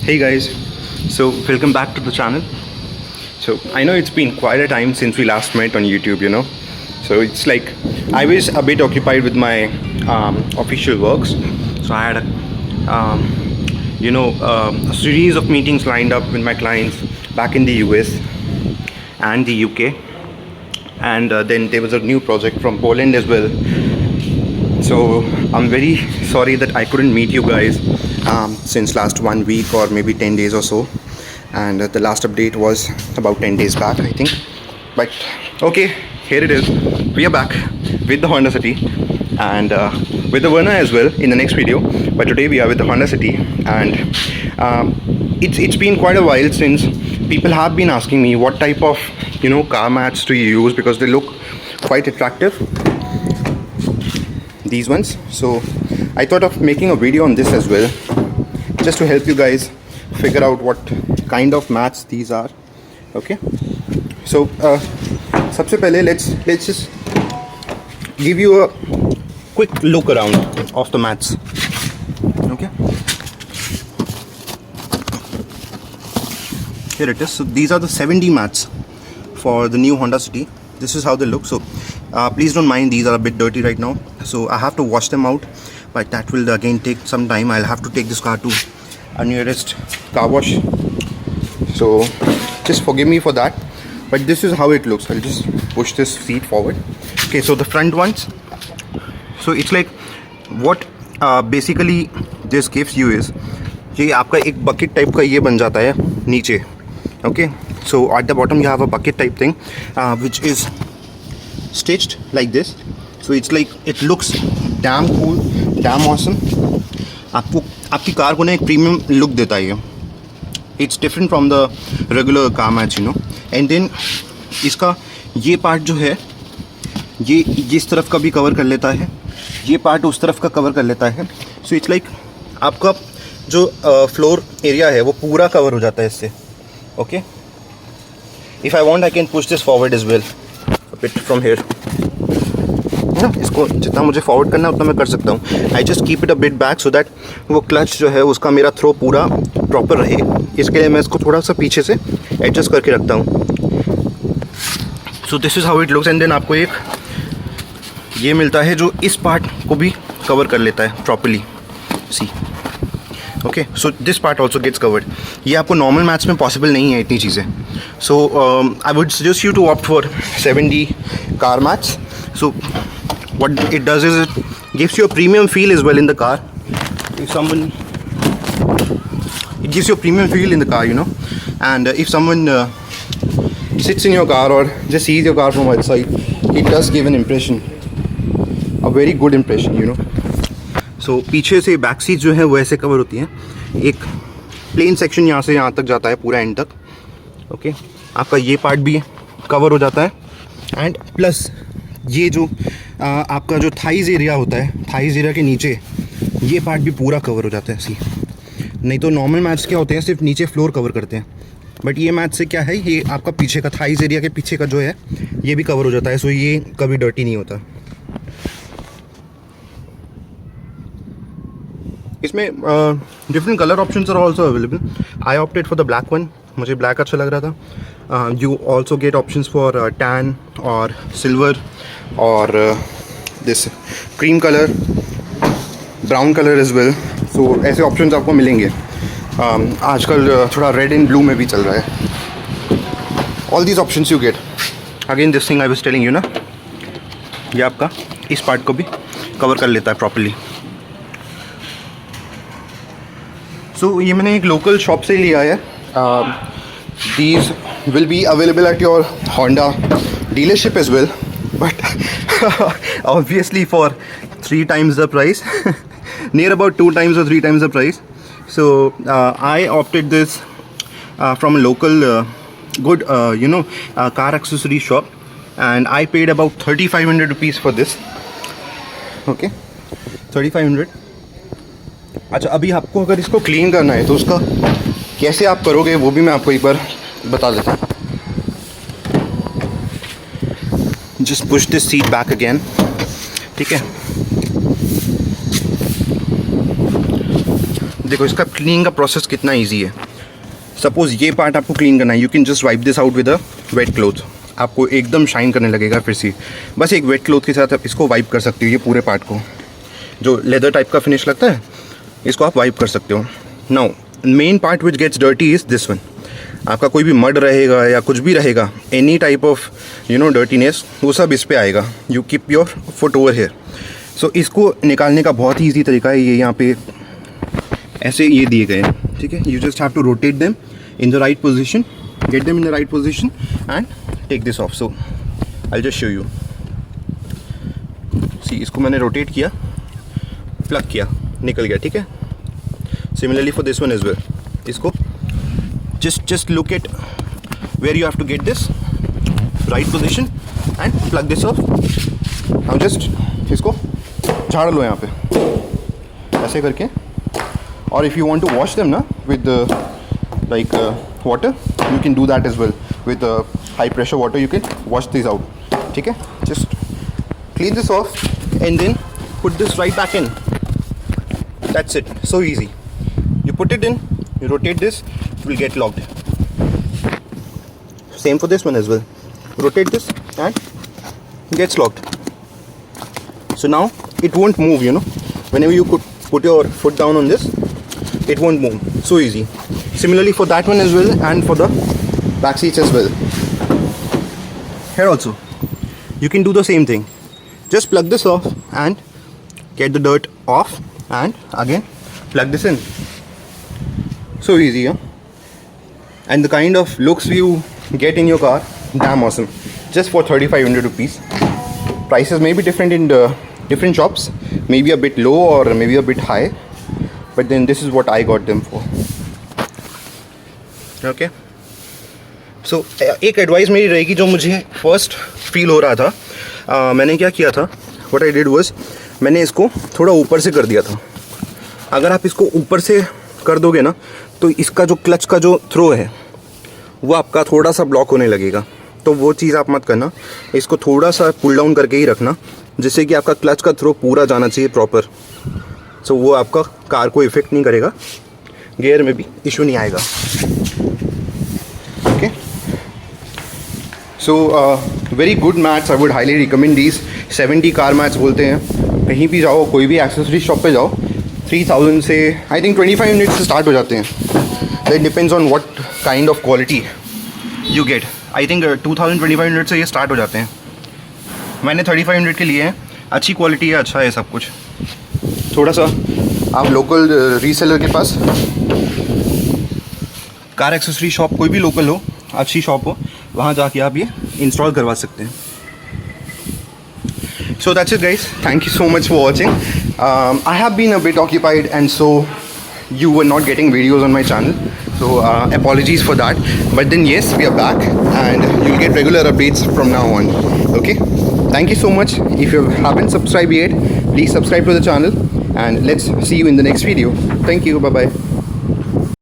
Hey guys, so welcome back to the channel. So I know it's been quite a time since we last met on YouTube. So it's like I was a bit occupied with my official works. So I had a series of meetings lined up with my clients back in the US and the UK, and then there was a new project from Poland as well. So I'm very sorry that I couldn't meet you guys since last 1 week or maybe 10 days or so, and the last update was about 10 days back, I think. But okay, here it is. We are back with the Honda City and with the Verna as well in the next video. But today we are with the Honda City, and it's been quite a while since people have been asking me what type of car mats do you use, because they look quite attractive, these ones. So I thought of making a video on this as well, just to help you guys figure out what kind of mats these are. Okay, so सबसे पहले let's just give you a quick look around of the mats. Okay, here it is. So these are the 7D mats for the new Honda City. This is how they look. So please don't mind, these are a bit dirty right now, so I have to wash them out, but that will again take some time. I'll have to take this car to a nearest car wash, so just forgive me for that. But this is how it looks. I'll just push this seat forward. Okay, so the front ones, so it's like what basically this gives you is ये आपका एक bucket type का ये बन जाता है नीचे. Okay, so at the bottom you have a bucket type thing which is stitched like this. So it's like, it looks damn cool, damn awesome. आपको आपकी कार को ना एक प्रीमियम लुक देता है ये. It's different from the regular car mats, And then इसका ये पार्ट जो है ये इस तरफ का भी कवर कर लेता है, ये पार्ट उस तरफ का कवर कर लेता है. So it's like आपका जो फ्लोर एरिया है वो पूरा कवर हो जाता है इससे. Okay, if I want I can push this forward as well a bit from here. इसको जितना मुझे फॉरवर्ड करना है उतना मैं कर सकता हूँ. I just keep it a bit back so that वो क्लच जो है उसका मेरा थ्रो पूरा प्रॉपर रहे. इसके लिए मैं इसको थोड़ा सा पीछे से एडजस्ट करके रखता हूँ. So this is how it looks. And then आपको एक ये मिलता है जो इस पार्ट को भी कवर कर लेता है properly. See okay, so this part also gets covered. ये आपको नॉर्मल मैथ्स में पॉसिबल नहीं है इतनी चीज़ें. So I would suggest you to opt for 7D car mats. So what it does is it gives you a premium feel as well in the car. It gives you a premium feel in the car, and if someone sits in your car or just sees your car from outside, it does give an impression, a very good impression. So पीछे से back seat जो है वो ऐसे cover होती हैं. एक plane section यहाँ से यहाँ तक जाता है पूरा एंड तक. ओके, आपका ये पार्ट भी कवर हो जाता है, एंड प्लस ये जो आपका जो थाइज एरिया होता है, थाइज एरिया के नीचे ये पार्ट भी पूरा कवर हो जाता है. सी, नहीं तो नॉर्मल मैट्स क्या होते हैं सिर्फ नीचे फ्लोर कवर करते हैं, बट ये मैट से क्या है, ये आपका पीछे का थाइज एरिया के पीछे का जो है ये भी कवर हो जाता है. सो ये कभी डर्टी नहीं होता. इसमें different colour options are also available. I opted for the black one. मुझे ब्लैक अच्छा लग रहा था. You also get options for tan or silver or this cream color, brown color as well. So ऐसे options आपको मिलेंगे. आजकल थोड़ा red and blue में भी चल रहा है. All these options you get. Again this thing I was telling you ना, ये आपका इस पार्ट को भी कवर कर लेता है प्रॉपरली. So ये मैंने एक लोकल शॉप से लिया है. These will be available at your Honda dealership as well, but obviously for 3 times the price, near about 2 times or 3 times the price. So I opted this from a local good car accessory shop, and I paid about 3500 rupees for this. Okay, 3500. अच्छा, अभी आपको अगर इसको clean करना है तो उसका कैसे आप करोगे वो भी मैं आपको एक बार बता देता हूँ. Just push this seat back again. ठीक है, देखो इसका क्लीनिंग का प्रोसेस कितना ईजी है। सपोज़ ये पार्ट आपको क्लीन करना है, you can just wipe this out with a wet cloth. आपको एकदम शाइन करने लगेगा फिर से। बस एक वेट क्लोथ के साथ आप इसको वाइप कर सकते हो, ये पूरे पार्ट को। जो लेदर टाइप का फिनिश लगता है इसको आप वाइप कर सकते हो। Now main part which gets dirty is this one. आपका कोई भी मड रहेगा या कुछ भी रहेगा, एनी टाइप ऑफ डर्टीनेस, वो सब इस पे आएगा। You keep your foot over here. So इसको निकालने का बहुत ही ईजी तरीका है। ये यहाँ पे ऐसे ये दिए गए हैं, ठीक है। You just have to rotate them in the right position, get them in the right position and take this off. So I just show you. See, इसको मैंने रोटेट किया, प्लग किया, निकल गया, ठीक है। Similarly for this one is well. इसको just look at where you have to get this right position and plug this off. Now just इसको झाड़ लो यहाँ पे ऐसे करके। और if you want to wash them ना with like water, you can do that as well with high pressure water. You can wash these out, ठीक है। Just clean this off and then put this right back in. That's it. So easy. You put it in, you rotate this, it will get locked. Same for this one as well. Rotate this and gets locked. So now it won't move, you know. Whenever you could put your foot down on this, it won't move. So easy. Similarly for that one as well and for the back seats as well. Here also, you can do the same thing. Just plug this off and get the dirt off and again plug this in. So easy, huh? And the kind of looks you get in your car, damn awesome. Just for 3,500 rupees. Prices may be different in the different shops, maybe a bit low or maybe a bit high, but then this is what I got them for. Okay. So एक advice मेरी रहेगी जो मुझे first feel हो रहा था। मैंने क्या किया था, what I did was मैंने इसको थोड़ा ऊपर से कर दिया था। अगर आप इसको ऊपर से कर दोगे ना तो इसका जो क्लच का जो थ्रो है वो आपका थोड़ा सा ब्लॉक होने लगेगा। तो वो चीज़ आप मत करना, इसको थोड़ा सा पुल डाउन करके ही रखना जिससे कि आपका क्लच का थ्रो पूरा जाना चाहिए प्रॉपर। सो वो आपका कार को इफ़ेक्ट नहीं करेगा, गियर में भी इशू नहीं आएगा। Okay, so very good mats, I would highly recommend these. 70 car mats बोलते हैं। कहीं भी जाओ, कोई भी एक्सेसरी शॉप पे जाओ, 3000 से आई थिंक 25 मिनट से स्टार्ट हो जाते हैं। That depends on what kind of quality you get. I think 2500 से ये स्टार्ट हो जाते हैं। मैंने 3500 के लिए हैं। अच्छी क्वालिटी है, अच्छा है सब कुछ। थोड़ा सा आप लोकल रीसेलर के पास, कार एक्सेसरी शॉप कोई भी लोकल हो, अच्छी शॉप हो, वहाँ जाके आप ये इंस्टॉल करवा सकते हैं। So that's it guys, thank you so much for watching. I have been a bit occupied and so you were not getting videos on my channel, so apologies for that, but then yes, we are back and you'll get regular updates from now on. Okay, thank you so much. If you haven't subscribed yet, please subscribe to the channel and let's see you in the next video. Thank you, bye bye.